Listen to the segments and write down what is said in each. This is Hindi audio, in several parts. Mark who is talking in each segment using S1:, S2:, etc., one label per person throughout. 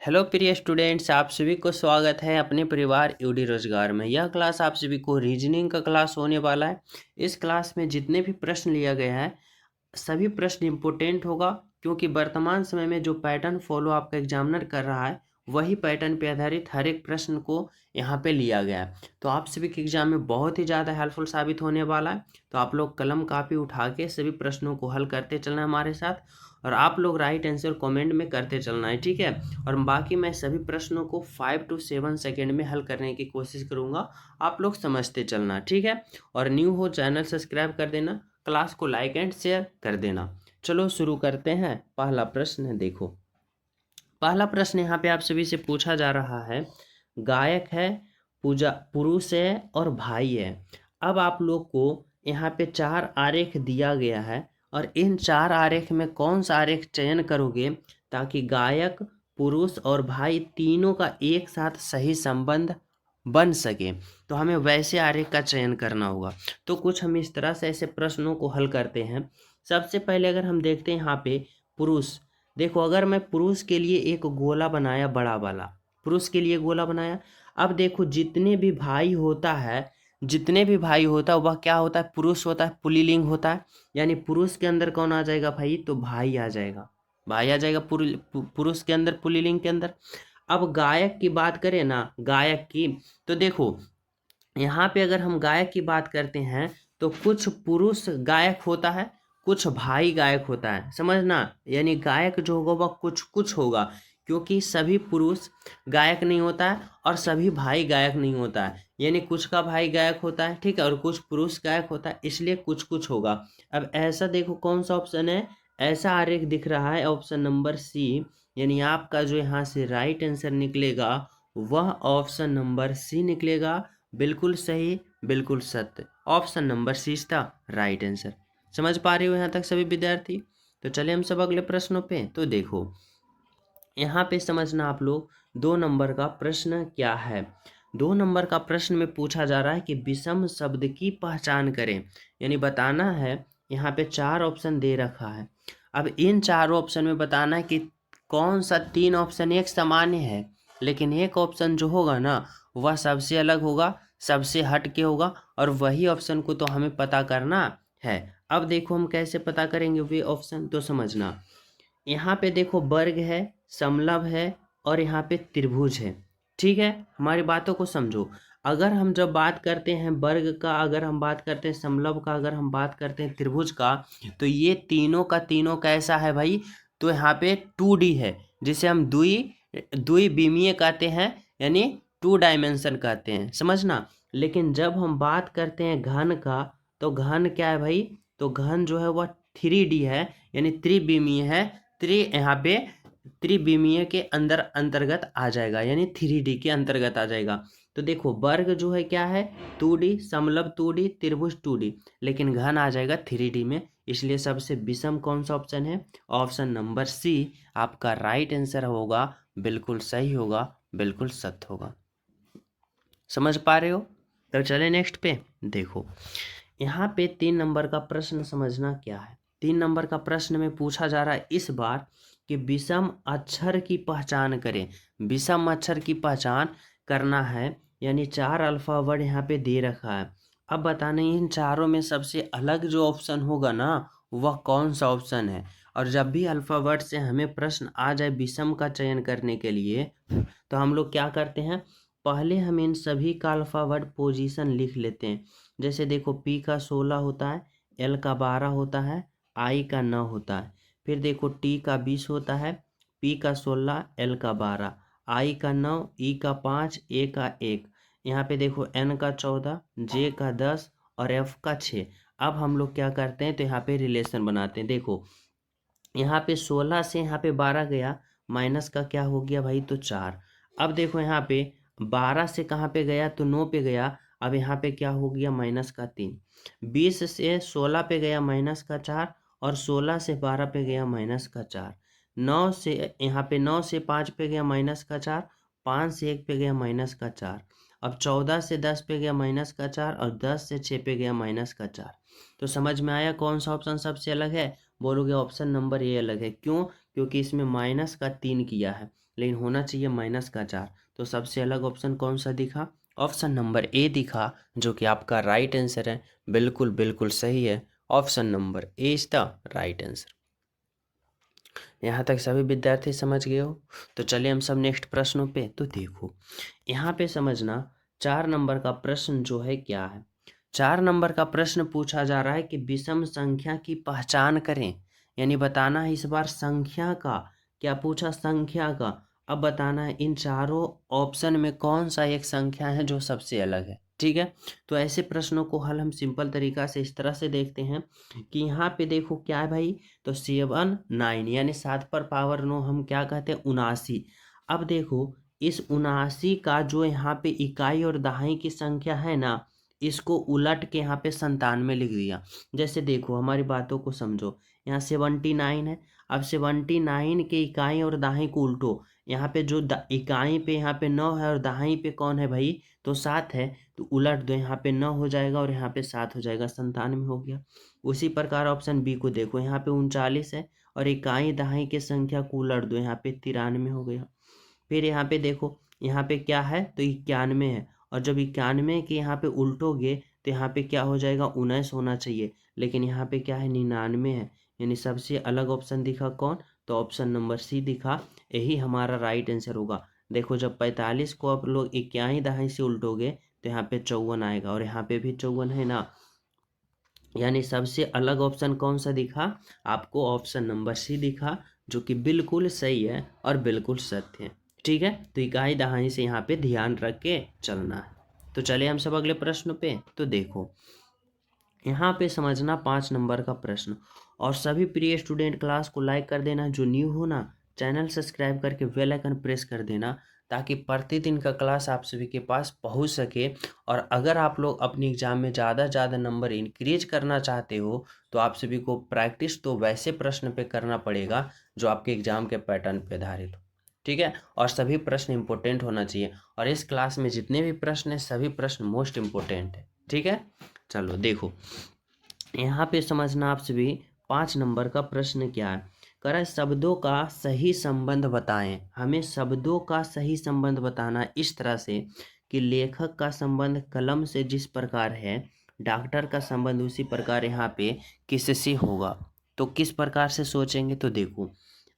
S1: हेलो प्रिय स्टूडेंट्स, आप सभी को स्वागत है अपने परिवार यूडी रोजगार में। यह क्लास आप सभी को रीजनिंग का क्लास होने वाला है। इस क्लास में जितने भी प्रश्न लिया गया है सभी प्रश्न इम्पोर्टेंट होगा, क्योंकि वर्तमान समय में जो पैटर्न फॉलो आपका एग्जामिनर कर रहा है वही पैटर्न पे आधारित हर एक प्रश्न को यहाँ पे लिया गया है। तो आप सभी के एग्जाम में बहुत ही ज़्यादा हेल्पफुल साबित होने वाला है। तो आप लोग कलम कापी उठा के सभी प्रश्नों को हल करते चलना है हमारे साथ, और आप लोग राइट आंसर कमेंट में करते चलना है, ठीक है। और बाकी मैं सभी प्रश्नों को 5 to 7 सेकेंड में हल करने की कोशिश करूँगा, आप लोग समझते चलना, ठीक है। और न्यू हो चैनल सब्सक्राइब कर देना, क्लास को लाइक एंड शेयर कर देना। चलो शुरू करते हैं। पहला प्रश्न है, देखो पहला प्रश्न यहाँ पे आप सभी से पूछा जा रहा है। गायक है, पूजा पुरुष है और भाई है। अब आप लोग को यहाँ पे 4 आरेख दिया गया है, और इन 4 आरेख में कौन सा आरेख चयन करोगे ताकि गायक, पुरुष और भाई तीनों का एक साथ सही संबंध बन सके। तो हमें वैसे आरेख का चयन करना होगा। तो कुछ हम इस तरह से ऐसे प्रश्नों को हल करते हैं। सबसे पहले अगर हम देखते हैं यहाँ पे पुरुष, देखो अगर मैं पुरुष के लिए एक गोला बनाया, बड़ा वाला पुरुष के लिए गोला बनाया। अब देखो जितने भी भाई होता है वह क्या होता है, पुरुष होता है, पुल्लिंग होता है। यानी पुरुष के अंदर कौन आ जाएगा भाई, तो भाई आ जाएगा, भाई आ जाएगा पुरुष के अंदर, पुल्लिंग के अंदर। अब गायक की बात करें ना, गायक की, तो देखो यहाँ पे अगर हम गायक की बात करते हैं तो कुछ पुरुष गायक होता है, कुछ भाई गायक होता है, समझना। यानी गायक जो होगा वह कुछ कुछ होगा, क्योंकि सभी पुरुष गायक नहीं होता है और सभी भाई गायक नहीं होता है। यानी कुछ का भाई गायक होता है, ठीक है, और कुछ पुरुष गायक होता है, इसलिए कुछ कुछ होगा। अब ऐसा देखो कौन सा ऑप्शन है, ऐसा आरेख दिख रहा है ऑप्शन नंबर सी। यानी आपका जो यहाँ से राइट आंसर निकलेगा वह ऑप्शन नंबर सी निकलेगा। बिल्कुल सही, बिल्कुल सत्य, option number C is the right answer. समझ पा रहे हो यहाँ तक सभी विद्यार्थी? तो चले हम सब अगले प्रश्नों पे। तो देखो यहाँ पे समझना आप लोग, 2 नंबर का प्रश्न क्या है। 2 नंबर का प्रश्न में पूछा जा रहा है कि विषम शब्द की पहचान करें। यानी बताना है, यहाँ पे 4 ऑप्शन दे रखा है। अब इन 4 ऑप्शन में बताना है कि कौन सा 3 ऑप्शन एक सामान्य है, लेकिन एक ऑप्शन जो होगा ना वह सबसे अलग होगा, सबसे हट के होगा, और वही ऑप्शन को तो हमें पता करना है। अब देखो हम कैसे पता करेंगे वे ऑप्शन, तो समझना। यहाँ पे देखो वर्ग है, समलंब है और यहाँ पे त्रिभुज है, ठीक है। हमारी बातों को समझो। अगर हम जब बात करते हैं वर्ग का, अगर हम बात करते हैं समलंब का, अगर हम बात करते हैं त्रिभुज का, तो ये तीनों का तीनों कैसा है भाई, तो यहाँ पे 2D है, जिसे हम द्विविमीय कहते हैं, यानी 2 डायमेंशन कहते हैं, समझना। लेकिन जब हम बात करते हैं घन का, तो घन क्या है भाई, तो घन जो है वह 3D है, यानी त्रिविमीय है। यहाँ पे त्रिविमीय के अंतर्गत आ जाएगा, यानी 3D के अंतर्गत आ जाएगा। तो देखो वर्ग जो है क्या है, 2D, समलंब 2D, त्रिभुज 2D, लेकिन घन आ जाएगा 3D में। इसलिए सबसे विषम कौन सा ऑप्शन है, ऑप्शन नंबर सी आपका राइट आंसर होगा। बिल्कुल सही होगा, बिल्कुल सत्य होगा। समझ पा रहे हो? तो चले नेक्स्ट पे। देखो यहाँ पे 3 नंबर का प्रश्न समझना क्या है। 3 नंबर का प्रश्न में पूछा जा रहा है इस बार कि विषम अक्षर की पहचान करें। विषम अक्षर की पहचान करना है, यानी 4 अल्फावर्ड यहाँ पे दे रखा है। अब बताना इन चारों में सबसे अलग जो ऑप्शन होगा ना वह कौन सा ऑप्शन है। और जब भी अल्फावर्ड से हमें प्रश्न आ जाए विषम का चयन करने के लिए, तो हम लोग क्या करते हैं, पहले हम इन सभी का अल्फावर्ड पोजीशन लिख लेते हैं। जैसे देखो P का 16 होता है, L का 12 होता है, I का 9 होता है। फिर देखो T का 20 होता है, P का 16, L का 12, I का 9, E का 5, A का 1। यहाँ पे देखो N का 14, J का 10 और F का 6। अब हम लोग क्या करते हैं, तो यहाँ पे रिलेशन बनाते हैं। देखो यहाँ पे 16 से यहाँ पे 12 गया, माइनस का क्या हो गया भाई, तो 4। अब देखो यहाँ पे 12 से कहाँ पे गया, तो 9 पे गया। अब यहाँ पे क्या हो गया, माइनस का 3। 20 से 16 पे गया, माइनस का 4, और 16 से 12 पे गया, माइनस का 4। 9 से यहाँ पे 9 से 5 पे गया, माइनस का 4। 5 से 1 पे गया, माइनस का 4। अब 14 से 10 पे गया, माइनस का 4, और 10 से 6 पे गया, माइनस का 4। तो समझ में आया कौन सा ऑप्शन सबसे अलग है? बोलोगे ऑप्शन नंबर ए अलग है। क्यों? क्योंकि इसमें -3 किया है, लेकिन होना चाहिए -4। तो सबसे अलग ऑप्शन कौन सा दिखा? ऑप्शन नंबर ए दिखा, जो कि आपका राइट आंसर है। बिल्कुल बिल्कुल सही है, option number A is the right answer. यहाँ तक सभी विद्यार्थी समझ गए हो? तो चलिए हम सब नेक्स्ट प्रश्नों पे। तो देखो यहाँ पे समझना, 4 नंबर का प्रश्न जो है क्या है। 4 नंबर का प्रश्न पूछा जा रहा है कि विषम संख्या की पहचान करें, यानी बताना है इस बार संख्या का, क्या पूछा? संख्या का। अब बताना है इन चारों ऑप्शन में कौन सा एक संख्या है जो सबसे अलग है। ठीक है, तो ऐसे प्रश्नों को हल हम सिंपल तरीका से इस तरह से देखते हैं कि यहाँ पे देखो क्या है भाई, तो 7 9 यानी 7 पर पावर 9 हम क्या कहते हैं? 79। अब देखो इस 79 का जो यहाँ पे इकाई और दहाई की संख्या है ना, इसको उलट के यहाँ पे 97 लिख दिया। जैसे देखो हमारी बातों को समझो, यहाँ 79 है। अब 79 के इकाई और दहाई को उल्टो, यहाँ पे जो इकाई पे यहाँ पे 9 है और दहाई पे कौन है भाई? तो 7 है। तो उलट दो, यहाँ पे 9 हो जाएगा और यहाँ पे 7 हो जाएगा, 97 हो गया। उसी प्रकार ऑप्शन बी को देखो, यहाँ पे 39 है और इकाई दहाई के संख्या को उलट दो, यहाँ पे 93 हो गया। फिर यहाँ पे देखो, यहाँ पे क्या है? तो 91 है, और जब 91 के यहाँ पे उल्टोगे तो यहाँ पे क्या हो जाएगा? 19 होना चाहिए, लेकिन यहाँ पे क्या है? 99 है। यानी सबसे अलग ऑप्शन दिखा कौन? तो ऑप्शन नंबर सी दिखा, यही हमारा राइट आंसर होगा। देखो जब 45 को आप लोग इक्याई दहाई से उल्टोगे तो यहाँ पे 54 आएगा, और यहाँ पे भी 54 है ना, यानी सबसे अलग ऑप्शन कौन सा दिखा आपको? ऑप्शन नंबर सी दिखा, जो कि बिल्कुल सही है और बिल्कुल सत्य है। ठीक है, तो इकाई दहाई से यहाँ पे ध्यान रख के चलना है। तो चलिए हम सब अगले प्रश्न पे। तो देखो यहाँ पे समझना 5 नंबर का प्रश्न, और सभी प्रिय स्टूडेंट क्लास को लाइक कर देना, जो न्यू हो ना चैनल सब्सक्राइब करके बेल आइकन प्रेस कर देना, ताकि प्रतिदिन का क्लास आप सभी के पास पहुंच सके। और अगर आप लोग अपनी एग्जाम में ज़्यादा नंबर इंक्रीज करना चाहते हो तो आप सभी को प्रैक्टिस तो वैसे प्रश्न पे करना पड़ेगा जो आपके एग्जाम के पैटर्न पे आधारित हो। ठीक है, और सभी प्रश्न इंपॉर्टेंट होना चाहिए, और इस क्लास में जितने भी प्रश्न हैं सभी प्रश्न मोस्ट इम्पोर्टेंट है। ठीक है, चलो देखो यहाँ पे समझना आप सभी 5 नंबर का प्रश्न क्या है। कह रहा है शब्दों का सही संबंध बताएं। हमें शब्दों का सही संबंध बताना है इस तरह से कि लेखक का संबंध कलम से जिस प्रकार है, डॉक्टर का संबंध उसी प्रकार यहाँ पे किससे होगा। तो किस प्रकार से सोचेंगे? तो देखो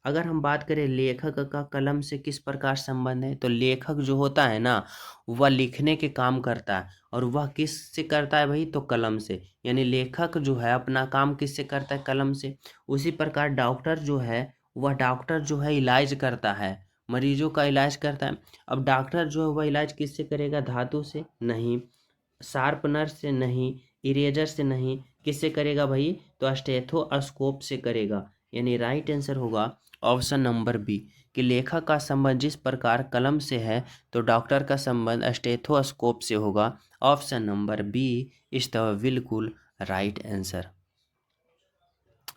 S1: अगर हम बात करें लेखक का कलम से किस प्रकार संबंध है, तो लेखक जो होता है ना, वह लिखने के काम करता है, और वह किस से करता है भाई? तो कलम से। यानी लेखक जो है अपना काम किससे करता है? कलम से। उसी प्रकार डॉक्टर जो है, वह डॉक्टर जो है इलाज करता है, मरीजों का इलाज करता है। अब डॉक्टर जो है वह इलाज किससे करेगा? धातु से नहीं, शार्पनर से नहीं, इरेजर से नहीं, किससे करेगा भाई? तो स्टेथोस्कोप से करेगा। यानी राइट आंसर होगा ऑप्शन नंबर बी, कि लेखक का संबंध जिस प्रकार कलम से है तो डॉक्टर का संबंध स्टेथोस्कोप से होगा। Option number B is the बिल्कुल राइट आंसर।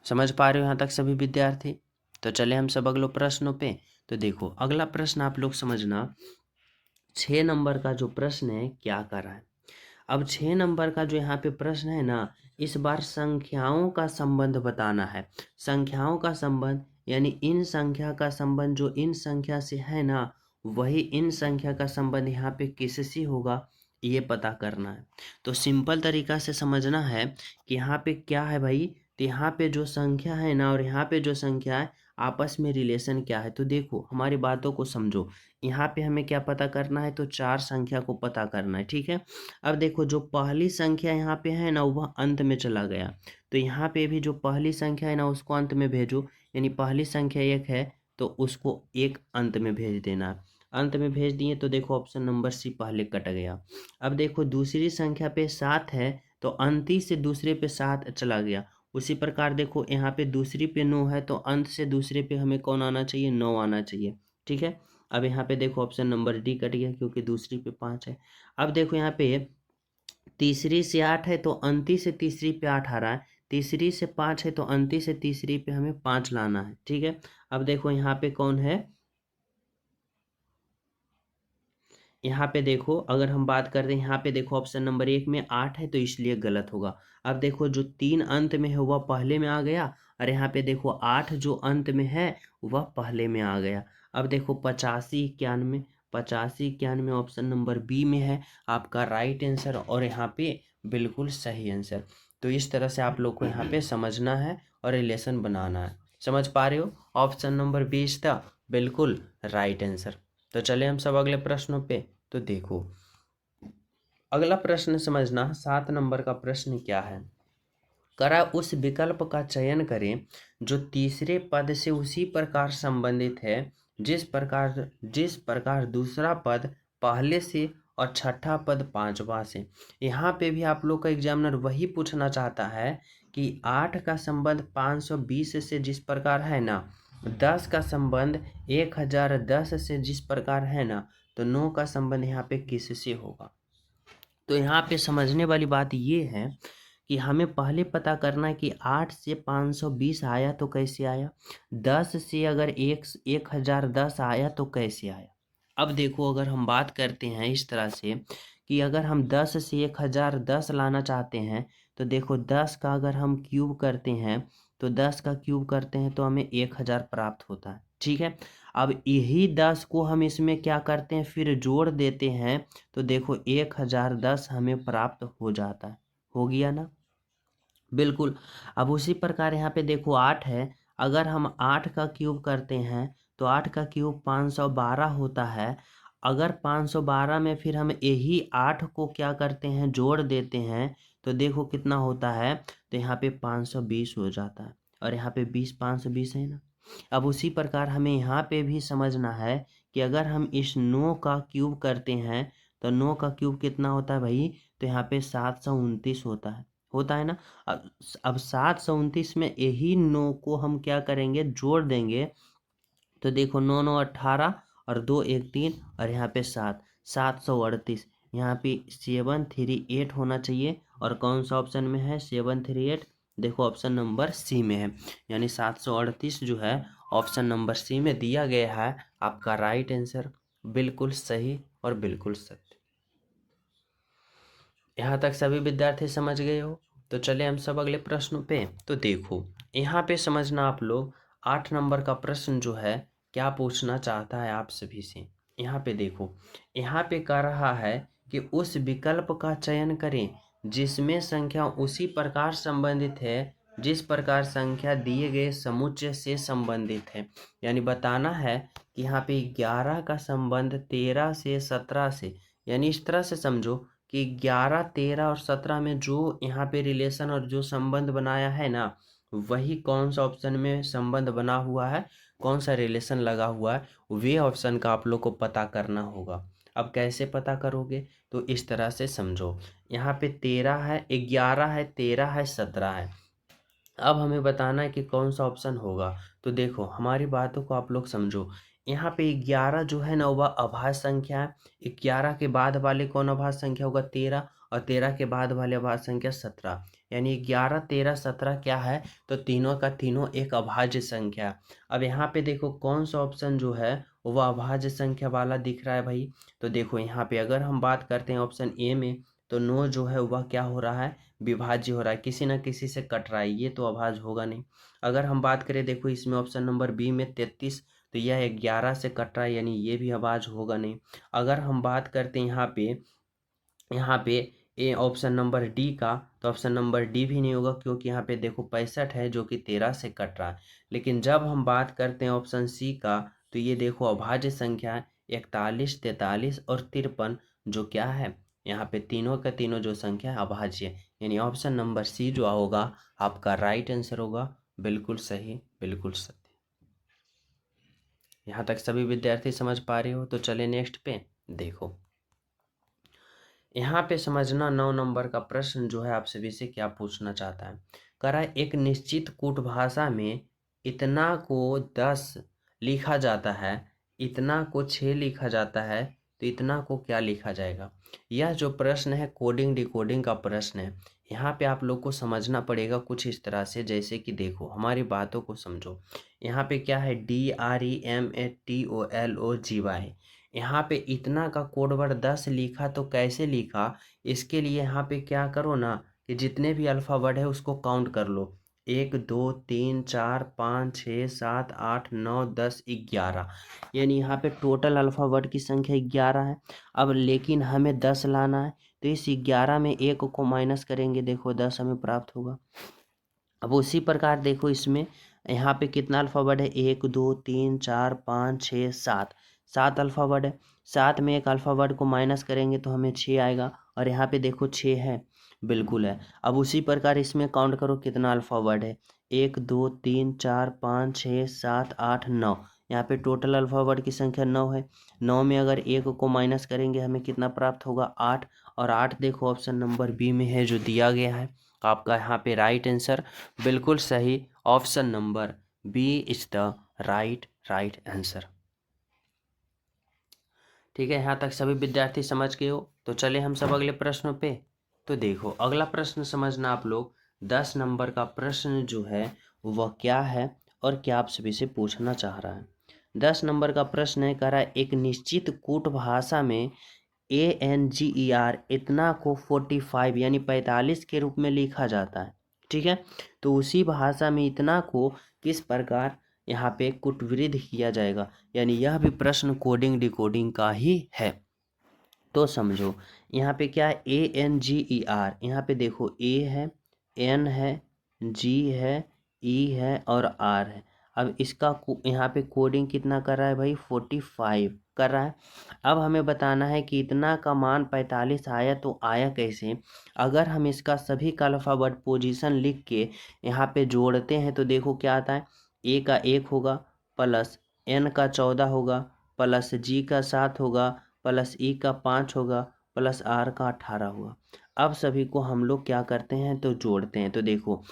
S1: समझ पा रहे हो यहाँ तक सभी विद्यार्थी? तो चले हम सब अगले प्रश्नों पे। तो देखो अगला प्रश्न आप लोग समझना, 6 नंबर का जो प्रश्न है क्या कर रहा है। अब 6 नंबर का जो यहाँ पे प्रश्न है ना, इस बार संख्याओं का संबंध बताना है। संख्याओं का संबंध यानी इन संख्या का संबंध जो इन संख्या से है ना, वही इन संख्या का संबंध यहाँ पे किससे होगा, ये पता करना है। तो सिंपल तरीका से समझना है कि यहाँ पे क्या है भाई, तो यहाँ पे जो संख्या है ना और यहाँ पे जो संख्या है आपस में रिलेशन क्या है। तो देखो हमारी बातों को समझो, यहाँ पे हमें क्या पता करना है? तो 4 संख्या को पता करना है। ठीक है, अब देखो जो पहली संख्या यहाँ पे है ना वह अंत में चला गया, तो यहाँ पे भी जो पहली संख्या है ना उसको अंत में भेजो। यानी पहली संख्या 1 है तो उसको 1 अंत में भेज देना। अंत में भेज दिए तो देखो ऑप्शन नंबर सी पहले कट गया। अब देखो दूसरी संख्या पे 7 है तो अंती से दूसरे पे 7 चला गया। उसी प्रकार देखो यहाँ पे दूसरी पे 9 है तो अंत से दूसरे पे हमें कौन आना चाहिए? 9 आना चाहिए। ठीक है, अब यहाँ पे देखो ऑप्शन नंबर डी कट गया क्योंकि दूसरी पे 5 है। अब देखो यहाँ पे तीसरी से 8 है तो अंती से तीसरी पे 8 आ रहा है, तीसरी से 5 है तो अंती से तीसरी पे हमें 5 लाना है। ठीक है, अब देखो यहाँ पे कौन है, यहाँ पे देखो अगर हम बात कर रहे हैं यहाँ पे देखो ऑप्शन नंबर 1 में 8 है तो इसलिए गलत होगा। अब देखो जो 3 अंत में है वह पहले में आ गया, और यहाँ पे देखो 8 जो अंत में है वह पहले में आ गया। अब देखो 85 91, 85 91 ऑप्शन नंबर बी में है आपका राइट आंसर, और यहाँ पे बिल्कुल सही आंसर। तो इस तरह से आप लोग को यहाँ पे समझना है और रिलेशन बनाना है। समझ पा रहे हो? Option number B is the बिल्कुल राइट आंसर। तो चले हम सब अगले प्रश्नों पे। तो देखो अगला प्रश्न समझना, 7 नंबर का प्रश्न क्या है। करा उस विकल्प का चयन करें जो तीसरे पद से उसी प्रकार संबंधित है जिस प्रकार दूसरा पद पहले से और छठा पद पांचवा से। यहाँ पे भी आप लोग का एग्जामिनर वही पूछना चाहता है कि 8 का संबंध 520 से जिस प्रकार है ना, 10 का संबंध 1010 से जिस प्रकार है ना, तो 9 का संबंध यहाँ पे किससे होगा। तो यहाँ पे समझने वाली बात ये है कि हमें पहले पता करना है कि 8 से 520 आया तो कैसे आया, 10 से अगर 1010 आया तो कैसे आया। अब देखो अगर हम बात करते हैं इस तरह से कि अगर हम 10 से 1010 लाना चाहते हैं तो देखो 10 का अगर हम क्यूब करते हैं तो 10 का क्यूब करते हैं तो हमें 1000 प्राप्त होता है। ठीक है, अब यही 10 को हम इसमें क्या करते हैं फिर जोड़ देते हैं तो देखो 1010 हमें प्राप्त हो जाता है। हो गया ना, बिल्कुल। अब उसी प्रकार यहाँ पे देखो 8 है, अगर हम 8 का क्यूब करते हैं तो 8 का क्यूब 512 होता है। अगर 512 में फिर हम यही 8 को क्या करते हैं जोड़ देते हैं तो देखो कितना होता है, तो यहाँ पे 520 हो जाता है, और यहाँ पे 20 520 है ना। अब उसी प्रकार हमें यहाँ पे भी समझना है कि अगर हम इस 9 का क्यूब करते हैं तो 9 का क्यूब कितना होता है भाई, तो यहाँ पे 729 होता है ना। अब 729 में यही 9 को हम क्या करेंगे जोड़ देंगे तो देखो 9 9 18 और 2 1 3 और यहाँ पे 738। यहाँ पे 738 होना चाहिए, और कौन सा ऑप्शन में है 738, देखो ऑप्शन नंबर सी में है, यानी 738 जो है ऑप्शन नंबर सी में दिया गया है आपका राइट आंसर। बिल्कुल सही और बिल्कुल सत्य। यहाँ तक सभी विद्यार्थी समझ गए हो? तो चले हम सब अगले प्रश्नों पे। तो देखो यहाँ पे समझना आप लोग, 8 नंबर का प्रश्न जो है क्या पूछना चाहता है आप सभी से। यहाँ पे देखो, यहाँ पे कह रहा है कि उस विकल्प का चयन करें जिसमें संख्या उसी प्रकार संबंधित है जिस प्रकार संख्या दिए गए समुच्चय से संबंधित है। यानी बताना है कि यहाँ पे 11 का संबंध 13 से 17 से, यानी इस तरह से समझो कि 11 13 और 17 में जो यहाँ पे रिलेशन और जो संबंध बनाया है ना, वही कौन सा ऑप्शन में संबंध बना हुआ है, कौन सा रिलेशन लगा हुआ है, वे ऑप्शन का आप लोग को पता करना होगा। अब कैसे पता करोगे, तो इस तरह से समझो, यहाँ पे 13 है 11 है 13 है 17 है। अब हमें बताना है कि कौन सा ऑप्शन होगा। तो देखो हमारी बातों को आप लोग समझो, यहाँ पे 11 जो है ना वह अभाज्य संख्या है। 11 के बाद वाले कौन अभाज्य संख्या होगा 13, और 13 के बाद वाले अभाज्य संख्या 17, यानी 11 13 17 क्या है, तो तीनों का तीनों एक अभाज्य संख्या है। अब यहाँ पे देखो कौन सा ऑप्शन जो है वह अभाज्य संख्या वाला दिख रहा है भाई। तो देखो यहाँ पे अगर हम बात करते हैं ऑप्शन ए में, तो 9 जो है वह क्या हो रहा है, विभाज्य हो रहा है, किसी ना किसी से कट रहा है, ये तो अभाज्य होगा नहीं। अगर हम बात करें देखो इसमें ऑप्शन नंबर बी में 33, तो यह 11 से कट रहा है, यानी ये भी अभाज्य होगा नहीं। अगर हम बात करते हैं यहाँ पे ए ऑप्शन नंबर डी का, तो ऑप्शन नंबर डी भी नहीं होगा, क्योंकि यहाँ पे देखो 65 है जो कि 13 से कट रहा है। लेकिन जब हम बात करते हैं ऑप्शन सी का, तो ये देखो अभाज्य संख्या है 41 43 और 53, जो क्या है यहाँ पे तीनों का तीनों जो संख्या है अभाज्य है, यानी ऑप्शन नंबर सी जो होगा आपका राइट आंसर होगा। बिल्कुल सही बिल्कुल सत्य। यहाँ तक सभी विद्यार्थी समझ पा रहे हो? तो चले नेक्स्ट पे। देखो यहाँ पे समझना 9 नंबर का प्रश्न जो है आप सभी से क्या पूछना चाहता है। कह रहा है एक निश्चित कूट भाषा में इतना को 10 लिखा जाता है, इतना को 6 लिखा जाता है, तो इतना को क्या लिखा जाएगा। यह जो प्रश्न है कोडिंग डिकोडिंग का प्रश्न है। यहाँ पे आप लोग को समझना पड़ेगा कुछ इस तरह से, जैसे कि देखो हमारी बातों को समझो। यहाँ पे क्या है DREMATOLOGY, यहाँ पे इतना का कोड वर्ड 10 लिखा, तो कैसे लिखा, इसके लिए यहाँ पे क्या करो ना कि जितने भी अल्फ़ाबेट है उसको काउंट कर लो। 1 2 3 4 5 6 7 8 9 10 11, यानी यहाँ पे टोटल अल्फ़ाबेट की संख्या 11 है। अब लेकिन हमें 10 लाना है, तो इस 11 में 1 को माइनस करेंगे, देखो 10 हमें प्राप्त होगा। अब उसी प्रकार देखो इसमें यहाँ पे कितना अल्फ़ाबेट है, 1 2 3 4 5 6 7, 7 अल्फ़ाबेट है। 7 में एक अल्फ़ाबेट को माइनस करेंगे तो हमें 6 आएगा, और यहाँ पे देखो 6 है, बिल्कुल है। अब उसी प्रकार इसमें काउंट करो कितना अल्फ़ाबेट है, 1 2 3 4 5 6 7 8 9, यहाँ पे टोटल अल्फ़ाबेट की संख्या 9 है। 9 में अगर 1 को माइनस करेंगे हमें कितना प्राप्त होगा, 8, और 8 देखो ऑप्शन नंबर बी में है जो दिया गया है। आपका यहाँ पे राइट आंसर बिल्कुल सही, option number B is the right answer. ठीक है, यहाँ तक सभी विद्यार्थी समझ गए हो। तो चले हम सब अगले प्रश्नों पे। तो देखो अगला प्रश्न समझना आप लोग, 10 नंबर का प्रश्न जो है वह क्या है और क्या आप सभी से पूछना चाह रहा है। 10 नंबर का प्रश्न है, कह रहा है एक निश्चित कूट भाषा में ANGER इतना को 45 यानी 45 के रूप में लिखा जाता है। ठीक है, तो उसी भाषा में इतना को किस प्रकार यहाँ पे कूटवृद्ध किया जाएगा, यानी यह भी प्रश्न कोडिंग डिकोडिंग का ही है। तो समझो यहाँ पे क्या है, ANGER, यहाँ पे देखो A है, N है, G है, E है और R है। अब इसका यहाँ पे कोडिंग कितना कर रहा है भाई, 45 कर रहा है। अब हमें बताना है कि इतना का मान 45 आया, तो आया कैसे। अगर हम इसका सभी का अल्फ़ाबेट पोजीशन लिख के यहाँ पे जोड़ते हैं तो देखो क्या आता है, A का 1 होगा, प्लस N का 14 होगा, प्लस G का 7 होगा, प्लस E का 5 होगा, प्लस R का 18 होगा। अब सभी को हम लोग क्या करते हैं, तो जोड़ते हैं। तो देखो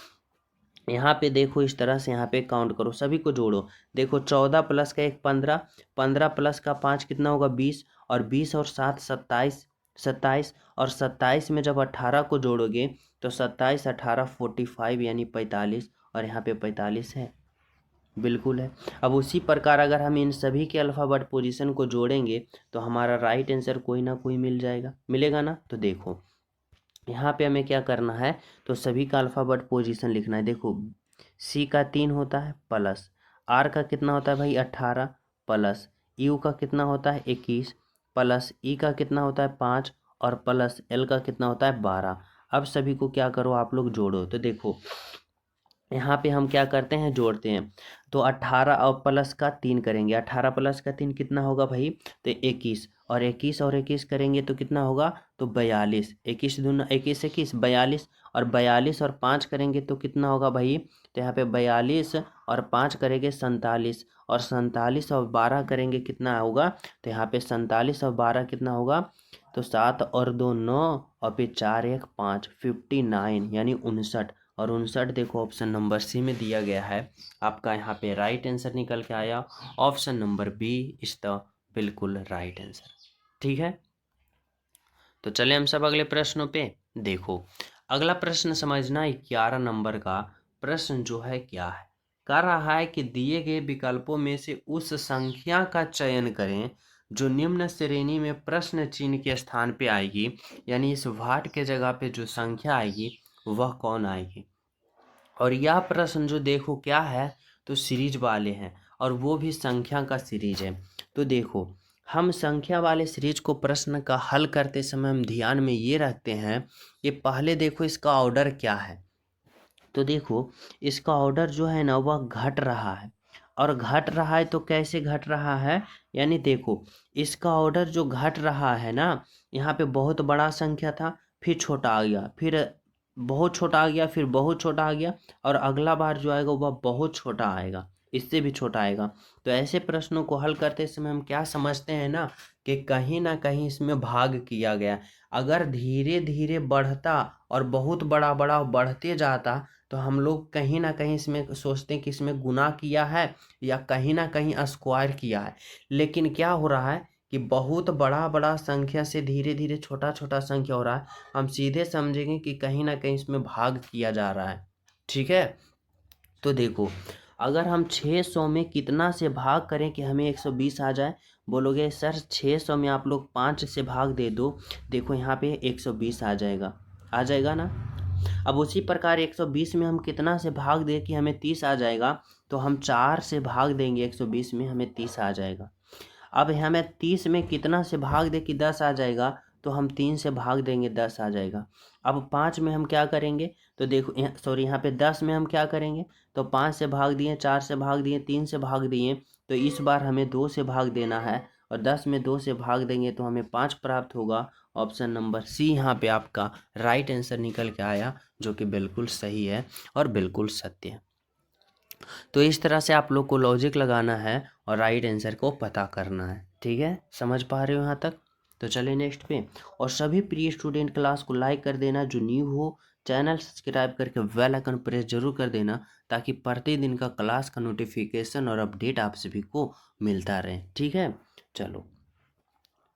S1: यहाँ पे देखो इस तरह से यहाँ पे काउंट करो, सभी को जोड़ो। देखो 14 प्लस का 1 15, 15 प्लस का 5 कितना होगा 20, और 20 और 7 27, 27 और 27 में जब 18 को जोड़ोगे तो 27 18 45 यानी 45, और यहाँ पे 45 है, बिल्कुल है। अब उसी प्रकार अगर हम इन सभी के अल्फ़ाबेट पोजीशन को जोड़ेंगे तो हमारा राइट आंसर कोई ना कोई मिल जाएगा, मिलेगा ना। तो देखो यहाँ पे हमें क्या करना है, तो सभी का अल्फ़ाबेट पोजीशन लिखना है। देखो C का 3 होता है, प्लस R का कितना होता है भाई 18, प्लस U का कितना होता है 21, प्लस E का कितना होता है 5, और प्लस L का कितना होता है 12। अब सभी को क्या करो आप लोग जोड़ो। तो देखो यहाँ पे हम क्या करते हैं, जोड़ते हैं। तो 18 और प्लस का 3 करेंगे, 18 प्लस का 3 कितना होगा भाई, तो 21, और 21 और 21 करेंगे तो कितना होगा, तो 42, 21 दूना 21 21 42, और 42 और 5 करेंगे तो कितना होगा भाई, तो यहाँ पे 42 और 5 करेंगे 47, और 47 और 12 करेंगे कितना होगा, तो यहाँ पे 47 और 12 कितना होगा, तो 7 और 2 9, और फिर 4 1 5 59 यानी 59, और 59 देखो ऑप्शन नंबर सी में दिया गया है। आपका यहाँ पे राइट आंसर निकल के आया, option number B is the बिल्कुल राइट आंसर। ठीक है, तो चले हम सब अगले प्रश्नों पे। देखो अगला प्रश्न समझना, 11 नंबर का प्रश्न जो है क्या है, कह रहा है कि दिए गए विकल्पों में से उस संख्या का चयन करें जो निम्न श्रेणी में प्रश्न चिन्ह के स्थान पे आएगी, यानी इस वाट के जगह पे जो संख्या आएगी वह कौन आएगी। और यह प्रश्न जो देखो क्या है, तो सीरीज वाले हैं, और वो भी संख्या का सीरीज है। तो देखो हम संख्या वाले सीरीज को प्रश्न का हल करते समय हम ध्यान में ये रखते हैं कि पहले देखो इसका ऑर्डर क्या है। तो देखो इसका ऑर्डर जो है ना वह घट रहा है, और घट रहा है तो कैसे घट रहा है, यानी देखो इसका ऑर्डर जो घट रहा है ना, यहाँ पे बहुत बड़ा संख्या था, फिर छोटा आ गया, फिर बहुत छोटा आ गया, फिर बहुत छोटा आ गया, और अगला बार जो आएगा वह बहुत छोटा आएगा, इससे भी छोटा आएगा। तो ऐसे प्रश्नों को हल करते समय हम क्या समझते हैं ना कहीं इसमें भाग किया गया। अगर धीरे धीरे बढ़ता और बहुत बड़ा बड़ा बढ़ते जाता तो हम लोग कहीं ना कहीं इसमें सोचते हैं कि इसमें गुना किया है या कहीं ना कहीं स्क्वायर किया है। लेकिन क्या हो रहा है कि बहुत बड़ा बड़ा संख्या से धीरे धीरे छोटा छोटा संख्या हो रहा है, हम सीधे समझेंगे कि कहीं ना कहीं इसमें भाग किया जा रहा है। ठीक है, तो देखो अगर हम 600 में कितना से भाग करें कि हमें 120 आ जाए, बोलोगे सर 600 में आप लोग 5 से भाग दे दो, देखो यहाँ पे 120 आ जाएगा ना। अब उसी प्रकार 120 में हम कितना से भाग दें कि हमें 30 आ जाएगा, तो हम 4 से भाग देंगे 120 में, हमें 30 आ जाएगा। अब हमें 30 में कितना से भाग दे कि 10 आ जाएगा, तो हम 3 से भाग देंगे 10 आ जाएगा। अब 5 में हम क्या करेंगे, तो देखो सॉरी यहाँ पे 10 में हम क्या करेंगे, तो 5 से भाग दिए, 4 से भाग दिए, 3 से भाग दिए, तो इस बार हमें 2 से भाग देना है, और 10 में 2 से भाग देंगे तो हमें 5 प्राप्त होगा। ऑप्शन नंबर सी यहाँ पे आपका राइट आंसर निकल के आया, जो कि बिल्कुल सही है और बिल्कुल सत्य है। तो इस तरह से आप लोग को लॉजिक लगाना है और राइट आंसर को पता करना है। ठीक है, समझ पा रहे हो यहाँ तक? तो चलिए नेक्स्ट पे। और सभी प्रिय स्टूडेंट क्लास को लाइक कर देना, जो न्यू हो चैनल सब्सक्राइब करके बेल आइकन प्रेस जरूर कर देना, ताकि प्रतिदिन का क्लास का नोटिफिकेशन और अपडेट आप सभी को मिलता रहे। ठीक है, चलो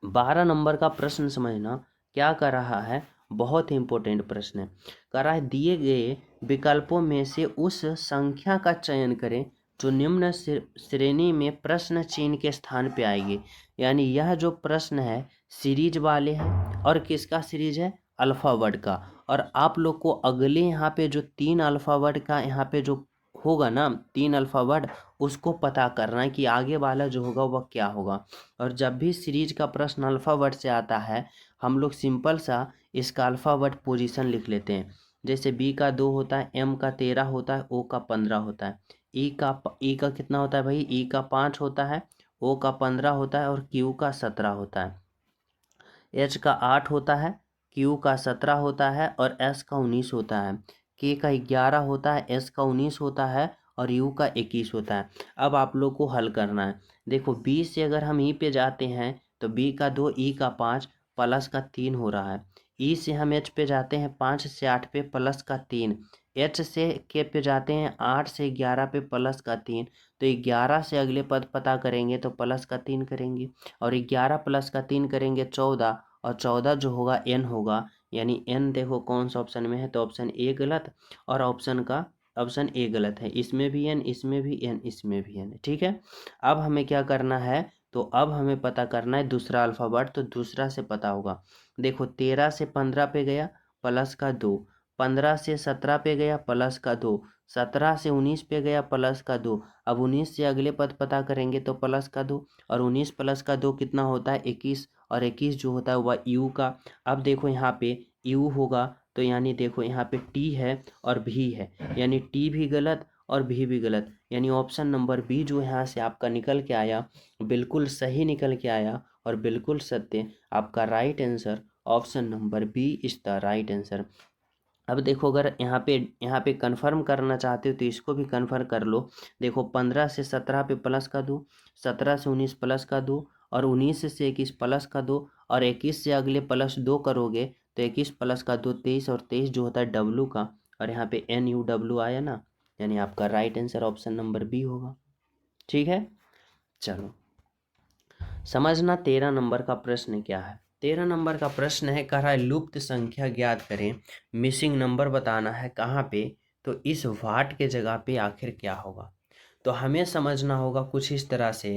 S1: 12 नंबर का प्रश्न समझना क्या कर रहा है, बहुत ही इंपॉर्टेंट प्रश्न है। कर रहा है दिए गए विकल्पों में से उस संख्या का चयन करें जो निम्न श्रेणी में प्रश्न चिन्ह के स्थान पे आएगी। यानी यह जो प्रश्न है सीरीज वाले हैं, और किसका सीरीज है, अल्फावर्ड का। और आप लोग को अगले यहाँ पे जो 3 अल्फावर्ड का यहाँ पे जो होगा ना, 3 अल्फावर्ड, उसको पता करना है कि आगे वाला जो होगा वह क्या होगा। और जब भी सीरीज का प्रश्न अल्फावर्ड से आता है, हम लोग सिंपल सा इसका अल्फावर्ड पोजीशन लिख लेते हैं। जैसे बी का 2 होता है, एम का 13 होता है, ओ का 15 होता है, ई का कितना होता है भाई, ई का 5 होता है, ओ का 15 होता है, और क्यू का 17 होता है, एच का 8 होता है, क्यू का 17 होता है, और एस का 19 होता है, के का 11 होता है, एस का 19 होता है, और यू का 21 होता है। अब आप लोग को हल करना है। देखो बी से अगर हम ई पे जाते हैं तो बी का 2, ई का 5, प्लस का 3 हो रहा है। ई से हम एच पे जाते हैं 5 से 8 पे, प्लस का 3। एच से के पे जाते हैं 8 से 11 पे, प्लस का 3। तो 11 से अगले पद पता करेंगे तो प्लस का 3 करेंगे, और 11 प्लस का 3 करेंगे 14, और 14 जो होगा एन होगा। यानी एन देखो कौन सा ऑप्शन में है, तो ऑप्शन ए गलत, और ऑप्शन ए गलत है। इसमें भी एन, इसमें भी एन, इसमें भी एन। ठीक है, अब हमें क्या करना है, तो अब हमें पता करना है दूसरा अल्फाबेट, तो दूसरा से पता होगा। देखो 13 से 15 पे गया, प्लस का 2, 15 से 17 पे गया, प्लस का 2, 17 से 19 पे गया, प्लस का 2। अब 19 से अगले पद पता करेंगे तो प्लस का 2, और 19 प्लस का 2 कितना होता है, 21, और 21 जो होता है वह यू का। अब देखो यहाँ पे यू होगा, तो यानी देखो यहाँ पे टी है और भी है, यानी टी भी गलत और भी गलत। यानी ऑप्शन नंबर बी जो यहाँ से आपका निकल के आया, बिल्कुल सही निकल के आया और बिल्कुल सत्य। आपका right answer option number B is the right answer. अब देखो अगर यहाँ पे कंफर्म करना चाहते हो तो इसको भी कंफर्म कर लो। देखो 15 से 17 पे प्लस का 2, 17 से 19 प्लस का 2, और 19 से 21 प्लस का 2, और 21 से अगले प्लस 2 करोगे तो 21 प्लस का 2 23, और 23 जो होता है डब्लू का, और यहाँ पे एन यू डब्लू आया ना, यानी आपका right answer option number B होगा। ठीक है, चलो समझना 13 नंबर का प्रश्न क्या है। 13 नंबर का प्रश्न है, कह रहा है लुप्त संख्या ज्ञात करें, मिसिंग नंबर बताना है कहाँ पे, तो इस वाट के जगह पे आखिर क्या होगा। तो हमें समझना होगा कुछ इस तरह से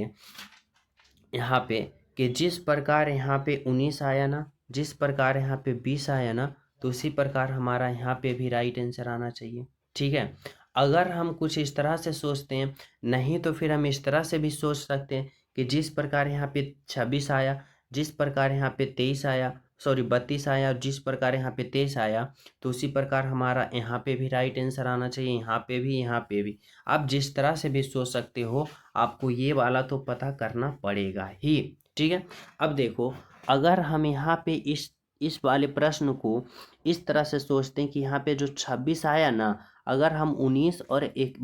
S1: यहाँ पे, कि जिस प्रकार यहाँ पे 19 आया ना, जिस प्रकार यहाँ पे 20 आया ना, तो उसी प्रकार हमारा यहाँ पे भी राइट आंसर आना चाहिए। ठीक है, अगर हम कुछ इस तरह से सोचते हैं, नहीं तो फिर हम इस तरह से भी सोच सकते हैं कि जिस प्रकार यहाँ पे 26 आया, जिस प्रकार यहाँ पे 23 आया, सॉरी 32 आया, और जिस प्रकार यहाँ पे 23 आया, तो उसी प्रकार हमारा यहाँ पे भी राइट आंसर आना चाहिए, यहाँ पे भी, यहाँ पे भी। आप जिस तरह से भी सोच सकते हो, आपको ये वाला तो पता करना पड़ेगा ही। ठीक है, अब देखो अगर हम यहाँ पे इस वाले प्रश्न को इस तरह से सोचते हैं कि यहाँ पे जो 26 आया ना, अगर हम 19 और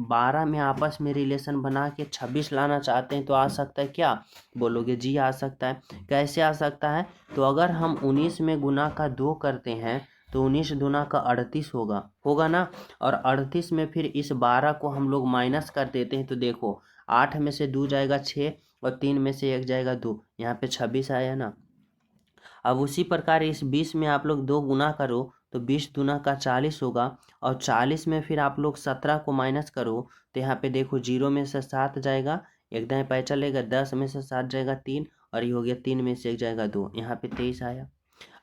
S1: 12 में आपस में रिलेशन बना के 26 लाना चाहते हैं तो आ सकता है क्या, बोलोगे जी आ सकता है। कैसे आ सकता है, तो अगर हम 19 में गुना का 2 करते हैं तो 19 दूना का 38 होगा ना, और 38 में फिर इस 12 को हम लोग माइनस कर देते हैं, तो देखो 8 में से 2 जाएगा 6, और 3 में से 1 जाएगा 2, यहाँ पे 26 आया ना। अब उसी प्रकार इस 20 में आप लोग 2 गुना करो तो 20 दूना का 40 होगा, और 40 में फिर आप लोग 17 को माइनस करो तो यहाँ पे देखो 0 में से 7 जाएगा, एक दाएं पाई चलेगा, 10 में से 7 जाएगा 3, और ये हो गया 3 में से 1 जाएगा 2, यहाँ पे 23 आया।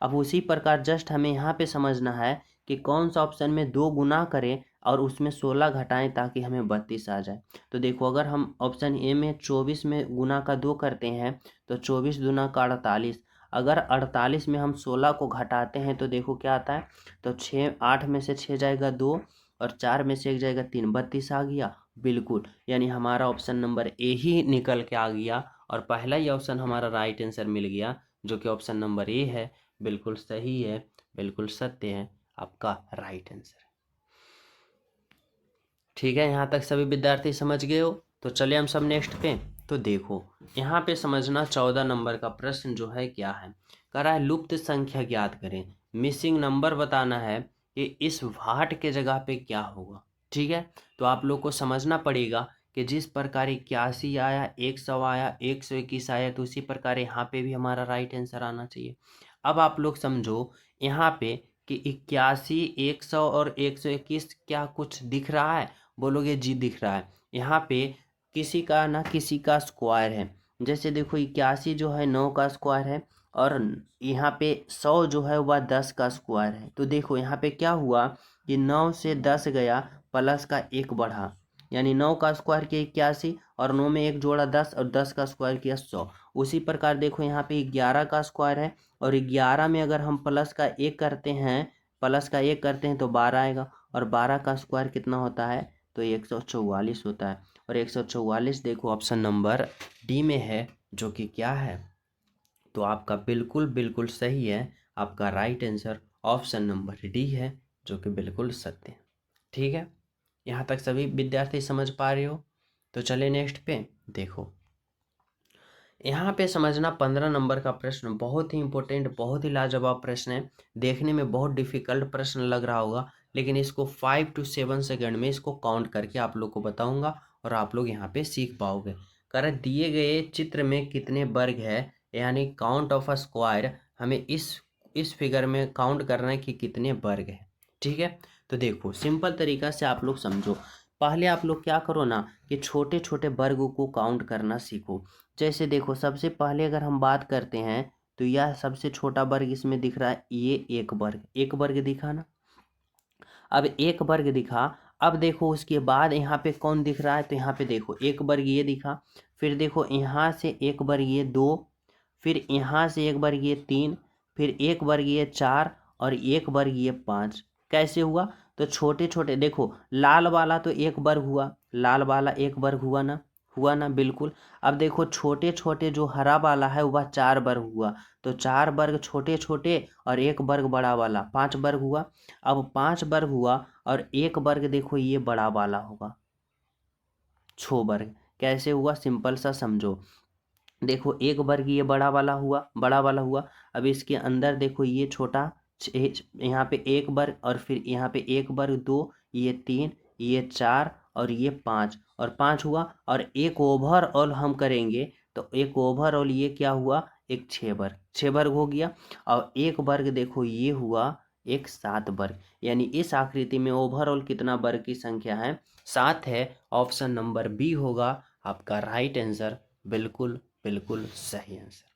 S1: अब उसी प्रकार जस्ट हमें यहाँ पे समझना है कि कौन सा ऑप्शन में 2 गुना करें और उसमें 16 घटाएं ताकि हमें 32 आ जाए। तो देखो अगर हम ऑप्शन ए में 24 में गुना का 2 करते हैं तो 24 दूना का 48। अगर 48 में हम 16 को घटाते हैं तो देखो क्या आता है, तो 6 8 में से 6 जाएगा 2 और 4 में से 1 जाएगा 3, 32 आ गया। बिल्कुल, यानी हमारा ऑप्शन नंबर ए ही निकल के आ गया और पहला ही ऑप्शन हमारा राइट आंसर मिल गया, जो कि ऑप्शन नंबर ए है। बिल्कुल सही है, बिल्कुल सत्य है, आपका राइट आंसर है। ठीक है, यहाँ तक सभी विद्यार्थी समझ गए हो? तो चलिए हम सब नेक्स्ट पे। तो देखो यहाँ पे समझना 14 नंबर का प्रश्न जो है क्या है, कह रहा है लुप्त संख्या ज्ञात करें, मिसिंग नंबर बताना है कि इस वाट के जगह पे क्या होगा। ठीक है, तो आप लोग को समझना पड़ेगा कि जिस प्रकार 81 आया, 100 आया, 121 आया, तो उसी प्रकार यहाँ पे भी हमारा राइट आंसर आना चाहिए। अब आप लोग समझो यहाँ पे कि 81, 100 और 121 क्या कुछ दिख रहा है? बोलोगे जी दिख रहा है। यहाँ पे किसी का ना किसी का स्क्वायर है। जैसे देखो 81 जो है 9 का स्क्वायर है और यहाँ पे 100 जो है वह 10 का स्क्वायर है। तो देखो यहाँ पे क्या हुआ कि 9 से 10 गया, प्लस का 1 बढ़ा, यानी 9 का स्क्वायर किया 81 और 9 में 1 जोड़ा 10 और 10 का स्क्वायर किया 100। उसी प्रकार देखो यहाँ पे 11 का स्क्वायर है और 11 में अगर हम प्लस का 1 करते हैं, प्लस का 1 करते हैं तो 12 आएगा और 12 का स्क्वायर कितना होता है, तो 144 होता है। और 144 देखो ऑप्शन नंबर डी में है, जो कि क्या है, तो आपका बिल्कुल बिल्कुल सही है, आपका right answer option number D है, जो कि बिल्कुल सत्य है। ठीक है, यहाँ तक सभी विद्यार्थी समझ पा रहे हो? तो चले नेक्स्ट पे। देखो यहाँ पे समझना 15 नंबर का प्रश्न बहुत ही इंपॉर्टेंट, बहुत ही लाजवाब प्रश्न है। देखने में बहुत डिफिकल्ट प्रश्न लग रहा होगा, लेकिन इसको 5 to 7 सेकंड में इसको काउंट करके आप लोग को बताऊंगा और आप लोग यहाँ पे सीख पाओगे। कर दिए गए चित्र में कितने वर्ग है, यानी काउंट ऑफ अ स्क्वायर, हमें इस फिगर में काउंट करना है कि कितने वर्ग है। ठीक है, तो देखो सिंपल तरीका से आप लोग समझो। पहले आप लोग क्या करो ना कि छोटे छोटे वर्ग को काउंट करना सीखो। जैसे देखो सबसे पहले अगर हम बात करते हैं तो यह सबसे छोटा वर्ग इसमें दिख रहा है, ये एक वर्ग दिखा ना। अब एक वर्ग दिखा, अब देखो उसके बाद यहाँ पे कौन दिख रहा है, तो यहाँ पे देखो एक वर्ग ये दिखा, फिर देखो यहाँ से एक वर्ग ये 2, फिर यहाँ से एक वर्ग ये 3, फिर एक वर्ग ये 4 और एक वर्ग ये 5। कैसे हुआ, तो छोटे छोटे देखो लाल वाला तो एक वर्ग हुआ, लाल वाला एक वर्ग हुआ ना, हुआ ना, बिल्कुल। अब देखो छोटे छोटे जो हरा वाला है वह 4 वर्ग हुआ, तो 4 वर्ग छोटे छोटे और एक वर्ग बड़ा वाला 5 वर्ग हुआ। अब 5 वर्ग हुआ और एक वर्ग देखो ये बड़ा वाला होगा, 6 वर्ग। कैसे हुआ, सिंपल सा समझो। देखो एक वर्ग ये बड़ा वाला हुआ, बड़ा वाला हुआ। अब इसके अंदर देखो ये छोटा, यहाँ पे एक वर्ग और फिर यहाँ पे एक वर्ग 2, ये 3, ये 4 और ये 5 और 5 हुआ। और एक ओवरऑल हम करेंगे तो एक ओवरऑल ये क्या हुआ, एक 6 वर्ग, 6 वर्ग हो गया। और एक वर्ग देखो ये हुआ एक 7 वर्ग, यानी इस आकृति में ओवरऑल कितना वर्ग की संख्या है, 7 है। ऑप्शन नंबर बी होगा आपका राइट आंसर, बिल्कुल बिल्कुल सही आंसर।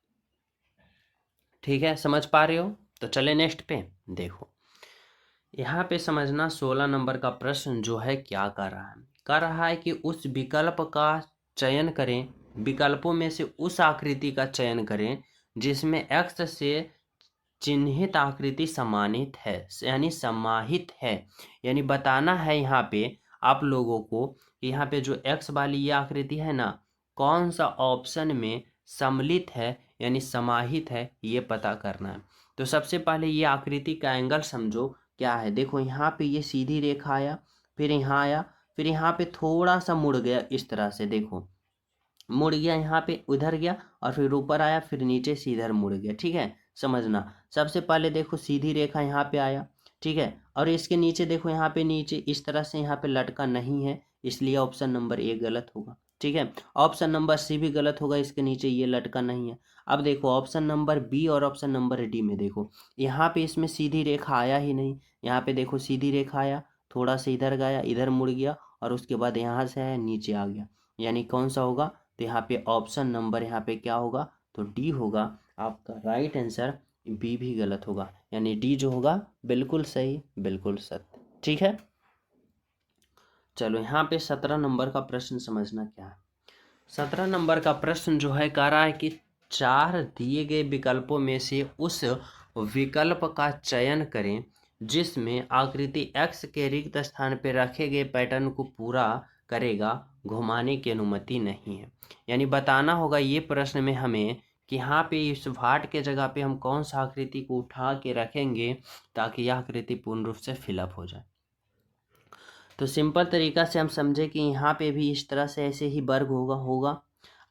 S1: ठीक है, समझ पा रहे हो? तो चले नेक्स्ट पे। देखो यहाँ पे समझना 16 नंबर का प्रश्न जो है क्या कर रहा है, कर रहा है कि उस विकल्प का चयन करें, विकल्पों में से उस आकृति का चयन करें जिसमें एक्स से चिन्हित आकृति समानित है, यानी समाहित है। यानी बताना है यहाँ पे आप लोगों को कि यहाँ पे जो एक्स वाली ये आकृति है ना, कौन सा ऑप्शन में सम्मिलित है यानी समाहित है, ये पता करना है। तो सबसे पहले ये आकृति का एंगल समझो क्या है। देखो यहाँ पे ये सीधी रेखा आया, फिर यहाँ आया, फिर यहाँ पे थोड़ा सा मुड़ गया, इस तरह से देखो मुड़ गया, यहाँ पे उधर गया और फिर ऊपर आया, फिर नीचे से इधर मुड़ गया। ठीक है, समझना। सबसे पहले देखो सीधी रेखा यहाँ पे आया, ठीक है, और इसके नीचे देखो यहाँ पे नीचे इस तरह से यहाँ पे लटका नहीं है, इसलिए ऑप्शन नंबर ए गलत होगा। ठीक है, ऑप्शन नंबर सी भी गलत होगा, इसके नीचे ये लटका नहीं है। अब देखो ऑप्शन नंबर बी और ऑप्शन नंबर डी में देखो यहाँ पे इसमें सीधी रेखा आया ही नहीं। यहाँ पे देखो सीधी रेखा आया, थोड़ा सा इधर गया, इधर मुड़ गया और उसके बाद यहाँ से आया नीचे आ गया, यानी कौन सा होगा, तो यहाँ पे ऑप्शन नंबर यहाँ पे क्या होगा, तो डी होगा आपका राइट आंसर, बी भी गलत होगा, यानी डी जो होगा बिल्कुल सही, बिल्कुल सत्य। ठीक है, चलो यहाँ पे 17 नंबर का प्रश्न समझना क्या है। 17 नंबर का प्रश्न जो है कह रहा है कि 4 दिए गए विकल्पों में से उस विकल्प का चयन करें जिसमें आकृति x के रिक्त स्थान पर रखे गए पैटर्न को पूरा करेगा, घुमाने की अनुमति नहीं है। यानी बताना होगा ये प्रश्न में हमें कि यहाँ पे इस भाट के जगह पे हम कौन सा आकृति को उठा के रखेंगे ताकि यह आकृति पूर्ण रूप से फिलअप हो जाए। तो सिंपल तरीका से हम समझे कि यहाँ पे भी इस तरह से ऐसे ही वर्ग होगा।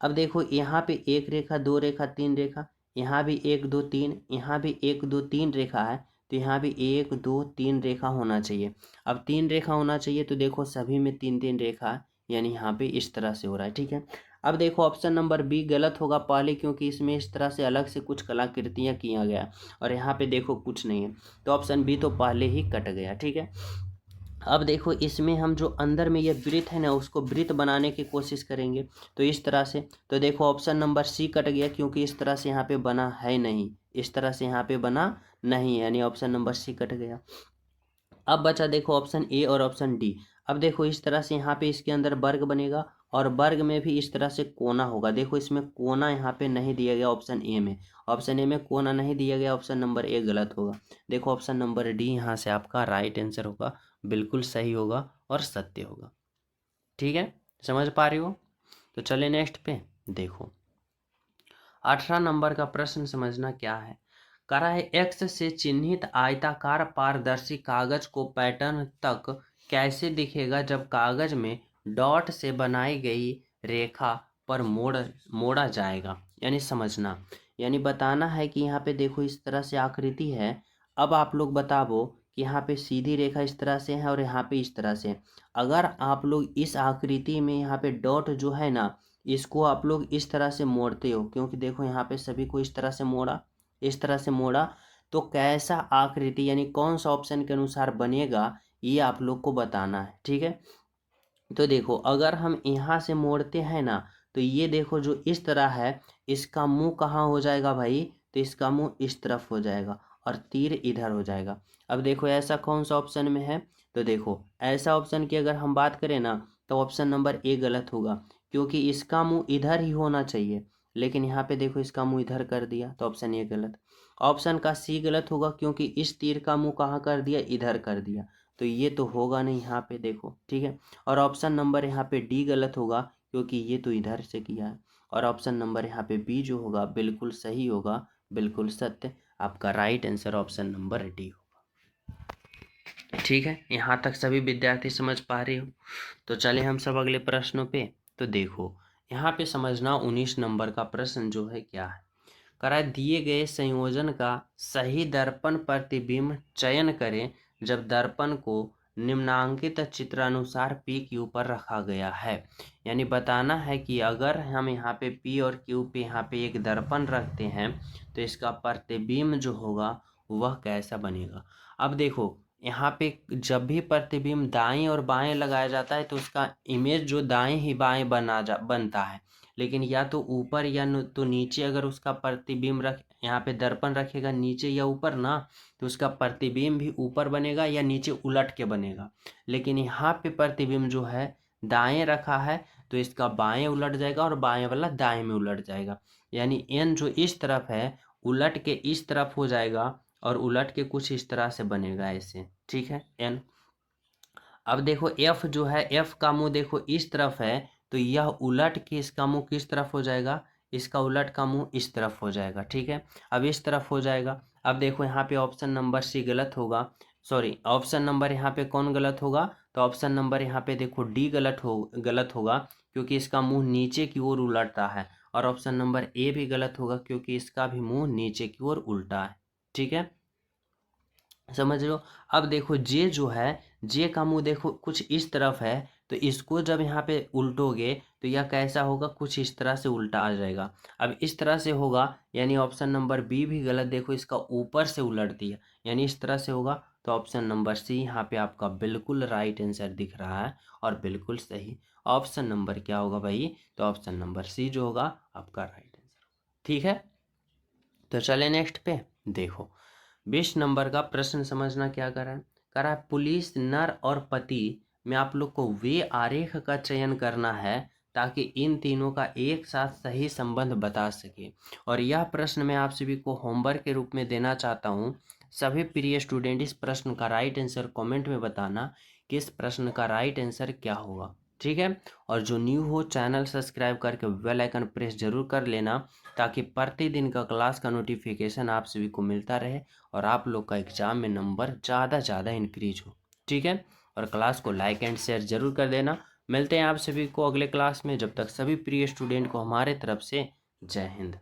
S1: अब देखो यहाँ पे एक रेखा, दो रेखा, तीन रेखा, यहाँ भी 1 2 3, यहाँ भी 1 2 3 रेखा है, तो यहाँ भी 1 2 3 रेखा होना चाहिए। अब 3 रेखा होना चाहिए तो देखो सभी में 3 3 रेखा है, यानी यहाँ पे इस तरह से हो रहा है। ठीक है, अब देखो ऑप्शन नंबर बी गलत होगा पहले, क्योंकि इसमें इस तरह से अलग से कुछ कलाकृतियाँ किया गया और यहाँ पे देखो कुछ नहीं है, तो ऑप्शन बी तो पहले ही कट गया। ठीक है, अब देखो इसमें हम जो अंदर में ये वृत्त है ना उसको वृत्त बनाने की कोशिश करेंगे, तो इस तरह से, तो देखो ऑप्शन नंबर सी कट गया क्योंकि इस तरह से यहाँ पे बना है नहीं, इस तरह से यहाँ पे बना नहीं, यानी ऑप्शन नंबर सी कट गया। अब बचा देखो ऑप्शन ए और ऑप्शन डी। अब देखो इस तरह से यहाँ पे इसके अंदर वर्ग बनेगा और वर्ग में भी इस तरह से कोना होगा। देखो इसमें कोना यहाँ पे नहीं दिया गया ऑप्शन ए में, ऑप्शन ए में कोना नहीं दिया गया, ऑप्शन नंबर ए गलत होगा। देखो ऑप्शन नंबर डी यहाँ से आपका राइट आंसर होगा, बिल्कुल सही होगा और सत्य होगा। ठीक है, समझ पा रही हो? तो चले नेक्स्ट पे देखो 18 नंबर का प्रश्न समझना क्या है। कह रहा है एक्स से चिन्हित आयताकार पारदर्शी कागज को पैटर्न तक कैसे दिखेगा जब कागज में डॉट से बनाई गई रेखा पर मोड़ा जाएगा। यानी समझना, यानी बताना है कि यहाँ पे देखो इस तरह से आकृति है। अब आप लोग बताओ कि यहाँ पे सीधी रेखा इस तरह से है और यहाँ पे इस तरह से। अगर आप लोग इस आकृति में यहाँ पे डॉट जो है ना इसको आप लोग इस तरह से मोड़ते हो, क्योंकि देखो यहाँ पे सभी को इस तरह से मोड़ा, इस तरह से मोड़ा, तो कैसा आकृति यानी कौन सा ऑप्शन के अनुसार बनेगा ये आप लोग को बताना है। ठीक है, तो देखो अगर हम यहाँ से मोड़ते हैं ना तो ये देखो जो इस तरह है इसका मुंह कहाँ हो जाएगा भाई, तो इसका मुंह इस तरफ हो जाएगा और तीर इधर हो जाएगा। अब देखो ऐसा कौन सा ऑप्शन में है, तो देखो ऐसा ऑप्शन की अगर हम बात करें ना तो ऑप्शन नंबर ए गलत होगा, क्योंकि इसका मुंह इधर ही होना चाहिए, लेकिन यहाँ पे देखो इसका मुंह इधर कर दिया, तो ऑप्शन ए गलत। ऑप्शन का सी गलत होगा, क्योंकि इस तीर का मुंह कहाँ कर दिया, इधर कर दिया, तो ये तो होगा नहीं यहाँ पे देखो। ठीक है, और ऑप्शन नंबर यहाँ पे डी गलत होगा, क्योंकि ये तो इधर से किया है। और ऑप्शन नंबर यहाँ पे बी जो होगा बिल्कुल सही होगा, बिल्कुल सत्य। आपका right answer option number D होगा। ठीक है, यहाँ तक सभी विद्यार्थी समझ पा रहे हो? तो चले हम सब अगले प्रश्नों पे। तो देखो यहाँ पे समझना 19 नंबर का प्रश्न जो है क्या है। करा दिए गए संयोजन का सही दर्पण प्रतिबिंब चयन करें जब दर्पण को निम्नांकित चित्रानुसार पी क्यू पर रखा गया है। यानी बताना है कि अगर हम यहाँ पे पी और क्यू पे यहाँ पे एक दर्पण रखते हैं तो इसका प्रतिबिंब जो होगा वह कैसा बनेगा। अब देखो यहाँ पे जब भी प्रतिबिंब दाएं और बाएं लगाया जाता है तो उसका इमेज जो दाएं ही बाएं बनता है, लेकिन या तो ऊपर या तो नीचे अगर उसका प्रतिबिंब यहाँ पे दर्पण रखेगा नीचे या ऊपर ना तो उसका प्रतिबिंब भी ऊपर बनेगा या नीचे उलट के बनेगा। लेकिन यहाँ पे प्रतिबिंब जो है दाएं रखा है तो इसका बाएं उलट जाएगा और बाएं वाला दाएं में उलट जाएगा। यानी एन जो इस तरफ है उलट के इस तरफ हो जाएगा और उलट के कुछ इस तरह से बनेगा ऐसे। ठीक है एन। अब देखो एफ जो है, एफ का मुंह देखो इस तरफ है तो यह उलट के इसका मुंह किस तरफ हो जाएगा, इसका उलट का मुंह इस तरफ हो जाएगा। ठीक है, अब इस तरफ हो जाएगा। अब देखो यहाँ पे ऑप्शन नंबर सी गलत होगा, सॉरी ऑप्शन नंबर यहाँ पे कौन गलत होगा, तो ऑप्शन नंबर यहाँ पे देखो डी गलत होगा, क्योंकि इसका मुंह नीचे की ओर उलटता है। और ऑप्शन नंबर ए भी गलत होगा क्योंकि इसका भी मुंह नीचे की ओर उल्टा है। ठीक है, समझ लो। अब देखो जे जो है, जे का मुंह देखो कुछ इस तरफ है तो इसको जब यहाँ पे उल्टोगे तो यह कैसा होगा, कुछ इस तरह से उल्टा आ जाएगा। अब इस तरह से होगा यानी ऑप्शन नंबर बी भी गलत, देखो इसका ऊपर से उलट दिया यानी इस तरह से होगा, तो ऑप्शन नंबर सी यहाँ पे आपका बिल्कुल राइट आंसर दिख रहा है और बिल्कुल सही। ऑप्शन नंबर क्या होगा भाई, तो ऑप्शन नंबर सी जो होगा आपका राइट आंसर। ठीक है, तो चले नेक्स्ट पे। देखो 20 नंबर का प्रश्न समझना क्या करा है पुलिस नर और पति में आप लोग को वे आरेख का चयन करना है ताकि इन तीनों का एक साथ सही संबंध बता सके। और यह प्रश्न मैं आप सभी को होमवर्क के रूप में देना चाहता हूँ। सभी प्रिय स्टूडेंट इस प्रश्न का राइट आंसर कमेंट में बताना कि इस प्रश्न का राइट आंसर क्या होगा, ठीक है। और जो न्यू हो चैनल सब्सक्राइब करके बेल आइकन प्रेस जरूर कर लेना ताकि प्रतिदिन का क्लास का नोटिफिकेशन आप सभी को मिलता रहे और आप लोग का एग्जाम में नंबर ज़्यादा इंक्रीज हो, ठीक है। और क्लास को लाइक एंड शेयर जरूर कर देना। मिलते हैं आप सभी को अगले क्लास में। जब तक सभी प्रिय स्टूडेंट को हमारे तरफ से जय हिंद।